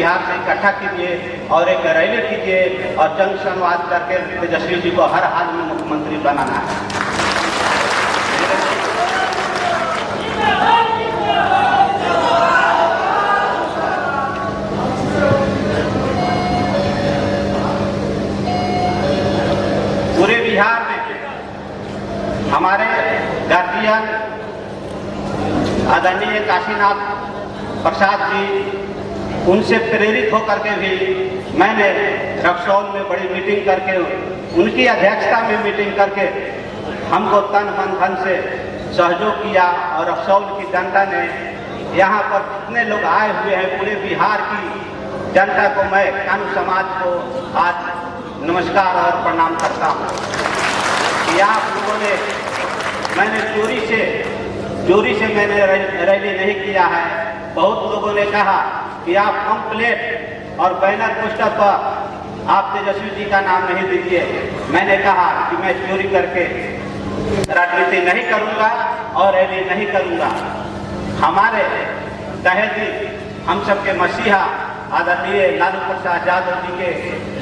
बिहार से इकट्ठा कीजिए और एक रैली कीजिए और जन संवाद करके तेजस्वी जी को हर हाल में मुख्यमंत्री बनाना है। पूरे बिहार में हमारे गार्जियन आदरणीय काशीनाथ प्रसाद जी, उनसे प्रेरित होकर के भी मैंने रक्सौल में बड़ी मीटिंग करके, उनकी अध्यक्षता में मीटिंग करके हमको तन मन धन से सहयोग किया और रक्सौल की जनता ने, यहाँ पर जितने लोग आए हुए हैं पूरे बिहार की जनता को मैं कानू समाज को आज नमस्कार और प्रणाम करता हूँ कि आप लोगों ने, मैंने चोरी से मैंने रैली नहीं किया है। बहुत लोगों ने कहा कि आप पंपलेट और बैनर पोस्टर पर आप तेजस्वी जी का नाम नहीं दीजिए। मैंने कहा कि मैं चोरी करके राजनीति नहीं करूंगा और रैली नहीं करूंगा। हमारे दहेजी हम सबके मसीहा आदरणीय लालू प्रसाद यादव जी के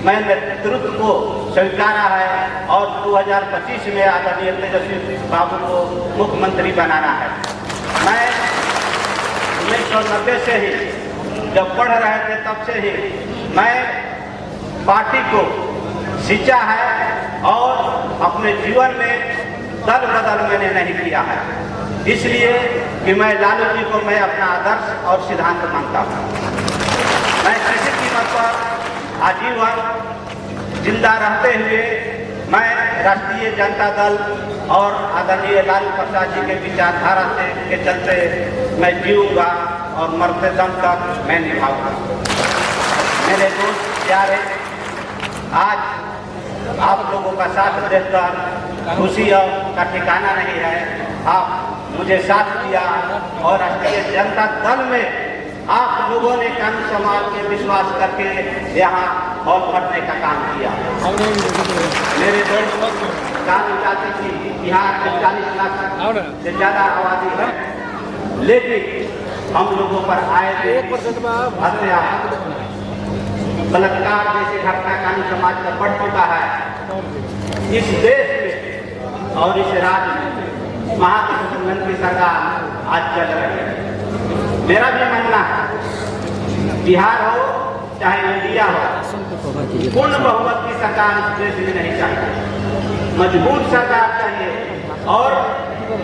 मैं नेतृत्व को स्वीकारा है और 2025 में आदरणीय तेजस्वी बाबू को मुख्यमंत्री बनाना है। मैं 1990 से ही जब पढ़ रहे थे तब से ही मैं पार्टी को सींचा है और अपने जीवन में दल बदल मैंने नहीं किया है, इसलिए कि मैं लालू जी को मैं अपना आदर्श और सिद्धांत मानता हूँ। मैं किसी कीमत पर आजीवन जिंदा रहते हुए मैं राष्ट्रीय जनता दल और आदरणीय लालू प्रसाद जी के विचारधारा से के चलते मैं जीऊंगा और मरते दम तक मैं निभाऊंगा। मेरे दोस्त प्यारे, आज आप लोगों का साथ देखकर खुशी का ठिकाना नहीं है। आप मुझे साथ दिया और राष्ट्रीय जनता दल में आप लोगों ने कानू समाज में विश्वास करके यहाँ हॉल भरने का काम किया। मेरे दोस्त, कानू जाति की बिहार में 40 लाख से ज्यादा आबादी है, लेकिन हम लोगों पर आए हत्या बलात्कार जैसे घटना कानू समाज का बढ़ चुका है। इस देश में और इस राज्य में महागठबंधन की सरकार आज चल रही है। मेरा भी मानना है, बिहार हो चाहे इंडिया हो, पूर्ण बहुमत की सरकार इस देश में नहीं चाहिए। मजबूत सरकार चाहिए और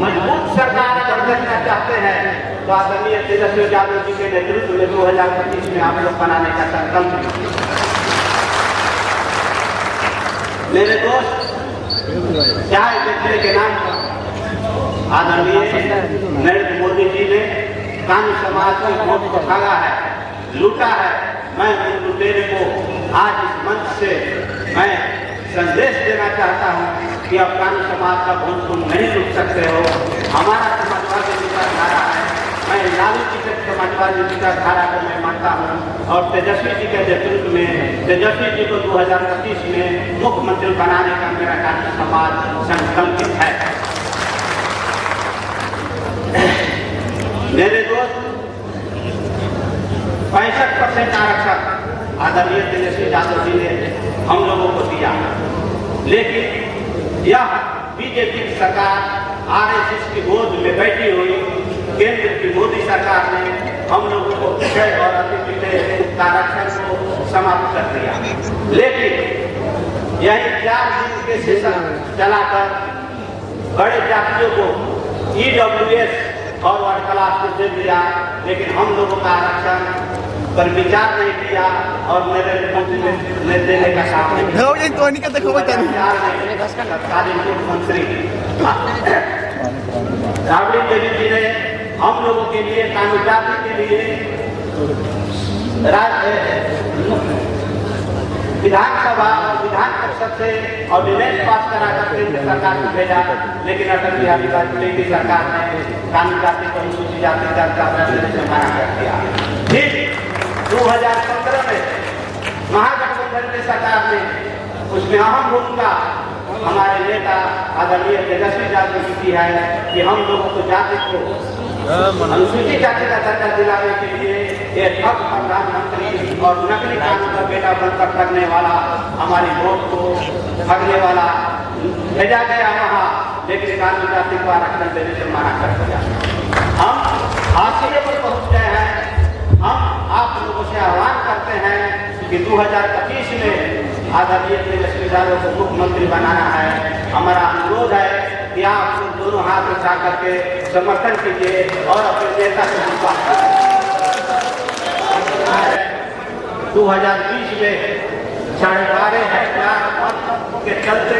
मजबूत सरकार अगर देखना चाहते हैं तो आदरणीय तेजस्वी यादव जी के नेतृत्व में 2025 में आप लोग बनाने का संकल्प लीजिए। मेरे दोस्त, चाय बेचने के नाम पर आदरणीय नरेंद्र मोदी जी ने कानू समाज की वोट को ठगा है, लूटा है। मैं उन लुटेरे को आज इस मंच से मैं संदेश देना चाहता हूँ कि अब कानू समाज का वोट तुम नहीं लूट सकते हो। हमारा समाजवादी विचारधारा है, मैं लालू जी के समाजवादी विचारधारा को मैं मानता हूँ और तेजस्वी जी के नेतृत्व में तेजस्वी जी को 2025 में मुख्यमंत्री बनाने का मेरा कानू समाज संकल्पित है। मेरे दोस्त, 65% आरक्षण आदरणीय तेजस्वी यादव जी ने हम लोगों को दिया, लेकिन यह बीजेपी की सरकार आरएसएस की गोद में बैठी हुई केंद्र की मोदी सरकार ने हम लोगों को पिछड़े और अति पिछड़े का आरक्षण को समाप्त कर दिया। लेकिन यही 4 दिन के सेशन चलाकर बड़े जातियों को EWS और वर्ग क्लास को दे दिया, लेकिन हम लोगों का आरक्षण पर विचार नहीं किया और मेरे मुख्यमंत्री देने का काम नहीं सरकारी मुख्यमंत्री राबड़ी देवी जी ने हम लोगों के लिए कानू जाति के लिए विधानसभा और विधान परिषद से ऑर्डिनेंस पास करा कर केंद्र सरकार को भेजा, लेकिन अटल बिहारी वाजपेयी की सरकार ने कानू जाति को अनुसूचित जाति दर्जा देने से मना कर दिया। फिर 2015 में महागठबंधन की सरकार ने उसमें अहम भूमिका हमारे नेता आदरणीय तेजस्वी यादव जी की है कि हम लोगों को जाति को अनुसूचित जाति का दर्जा दिलाने के लिए ये ठग प्रधानमंत्री और नकली कानून का बेटा बनकर ठगने वाला, हमारी वोट को ठगने वाला भेजा गया वहाँ, लेकिन कानून जाति को आरक्षण देने से मना कर दिया। हम हाशिए पर पहुँच गए हैं। हम आप लोगों से आह्वान करते हैं कि 2025 में आदरणीय तेजस्वी यादव को मुख्यमंत्री बनाना है। हमारा अनुरोध है कि आप लोग दोनों हाथ उठा करके समर्थन कीजिए और अपने नेता से विश्वास कीजिए। 2020 में 12,500 मत के चलते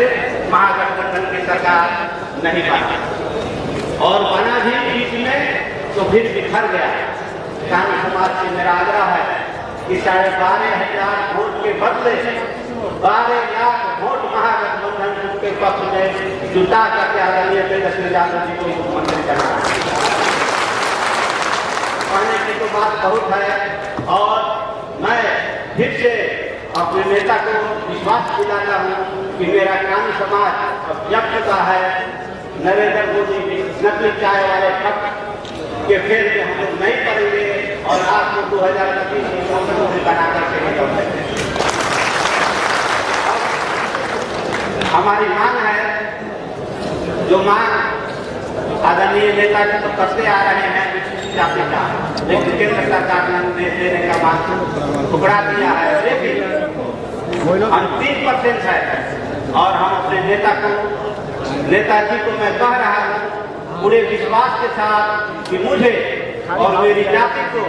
महागठबंधन की सरकार नहीं बना, और बना भी बीच में तो फिर बिखर गया। किसान समाज से मेरा आग्रह है कि 12,500 वोट के बदले 12 लाख वोट महागठबंधन के पक्ष में जुटा करके आदरणीय तेजस्वी यादव जी को मुख्यमंत्री बनाना। कहने की तो बात बहुत है, और मैं फिर से अपने नेता को विश्वास दिलाता हूँ कि मेरा कानून समाज अब जब चुका है। नरेंद्र मोदी नकली चाय वाले ठग के फेर में हम लोग नहीं करेंगे, और आपको 2025 में मुख्यमंत्री बना करके हमारी मांग है, जो मांग आदरणीय नेता जी तो करते आ रहे हैं, लेकिन केंद्र सरकार ने देने का मांग टुकड़ा दिया है, लेकिन हम 3% है। और हम अपने नेताजी को मैं कह रहा हूँ पूरे विश्वास के साथ कि मुझे और मेरी जाति को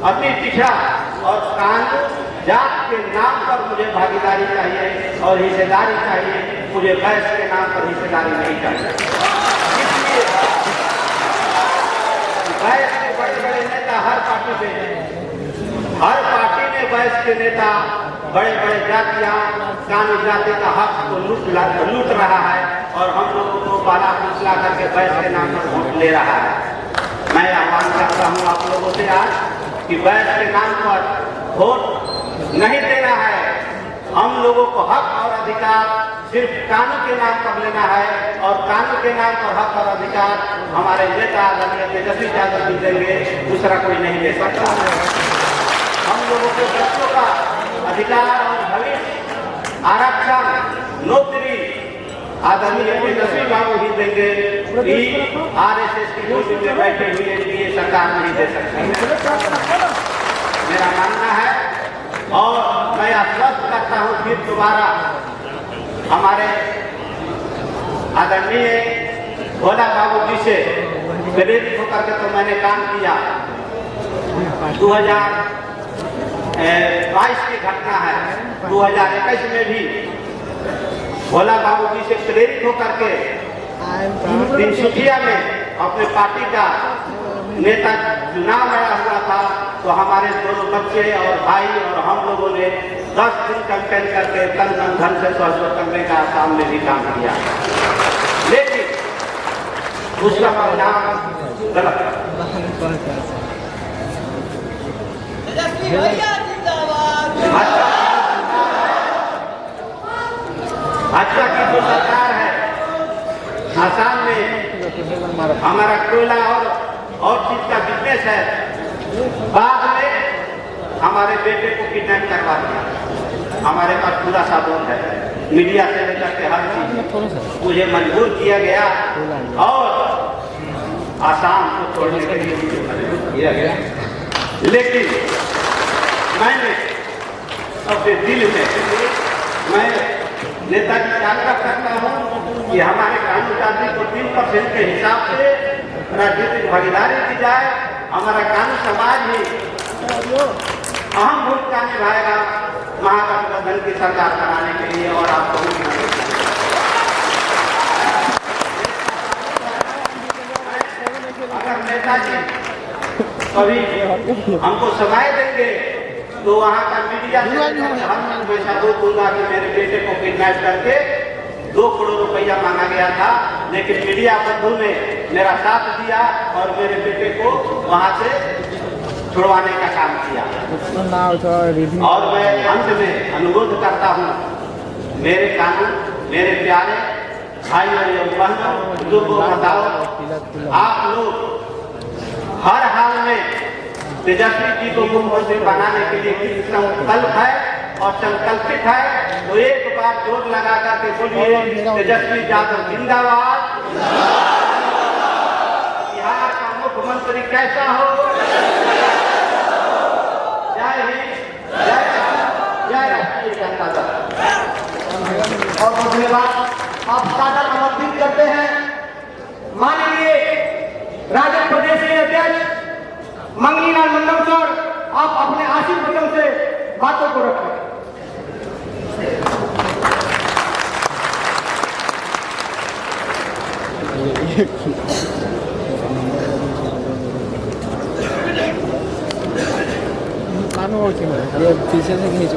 अति पिछड़ा और कानून जात के नाम पर मुझे भागीदारी चाहिए और हिस्सेदारी चाहिए। मुझे वैश्य के नाम पर हिस्सेदारी नहीं चाहिए। वैश्य के बड़े बड़े नेता हर पार्टी में वैश्य के नेता बड़े बड़े जातियां कानून जाति का हक को लूट रहा है, और हम लोगों को बाला फुसला करके वैश्य के नाम पर वोट ले रहा है। मैं आह्वान करता हूं आप लोगों से आज कि वैश्य के नाम पर वोट नहीं देना है। हम लोगों को हक और अधिकार सिर्फ कानून के नाम पर लेना है, और कानून के नाम पर हक और अधिकार हमारे नेता आदरणीय तेजस्वी यादव जी देंगे, दूसरा कोई नहीं दे सकता। हम लोगों को बच्चों का अधिकार और भविष्य आरक्षण नौकरी आदरणीय तेजस्वी बाबू ही देंगे। RSS की कुर्सी में बैठे हुए ये सरकार नहीं दे सकती, मेरा मानना है। और मैं आश्वस्त करता हूँ फिर दोबारा हमारे आदरणीय भोला बाबू जी से प्रेरित होकर के तो मैंने काम किया। 2022 की घटना है, 2021 में भी भोला बाबू जी से प्रेरित होकर के तिनसुकिया में अपने पार्टी का नेता चुनाव लड़ा हुआ था, तो हमारे दोनों बच्चे और भाई और हम लोगों ने 10 दिन कैंपेन करके तन मन धन से सहयोग करने का आसाम में भी काम किया, लेकिन उसका परिणाम गलत। भाजपा की जो सरकार है आसाम में हमारा कोयला और चीज का बिजनेस है, बाद में हमारे बेटे को किडनैप करवा दिया। हमारे पास पूरा साबुन है, मीडिया से लेकर के हर चीज मुझे मजबूर किया गया और आसाम को छोड़ने के लिए मजबूर किया गया। लेकिन मैंने अपने दिल में मैं नेताजी से आग्रह करता हूँ कि हमारे कानून जाति को 3% के हिसाब से राजनीतिक भागीदारी दी जाए। हमारा कानून समाज ही अहम भूमिका निभाएगा महागठबंधन की सरकार बनाने के लिए। और आपको अगर नेताजी कभी हमको समय देंगे तो वहाँ का मीडिया से मैं सबूत दूंगा कि मेरे बेटे को किडनैप करके 2 करोड़ रुपया मांगा गया था, लेकिन मीडिया बंधु ने मेरा साथ दिया और मेरे बेटे को वहाँ से छुड़वाने का काम किया। और मैं अंत में अनुरोध करता हूँ मेरे कानून मेरे प्यारे भाई और बहनों को बताओ, आप लोग हर हाल में तेजस्वी जी को मुख्यमंत्री बनाने के लिए किस संकल्प है और संकल्पित है, तो एक बार जोर लगा करके बोलिए तेजस्वी यादव जिंदाबाद। बिहार का मुख्यमंत्री कैसा हो? जय हिंद, जय जय राष्ट्रीय जनता दल। और धन्यवाद। आप सादर आमंत्रित करते हैं माननीय राजद प्रदेश के अध्यक्ष मंगलीलाल मंडल सर, आप अपने आशीष वचन से बातों को रखें। पीछे से खींच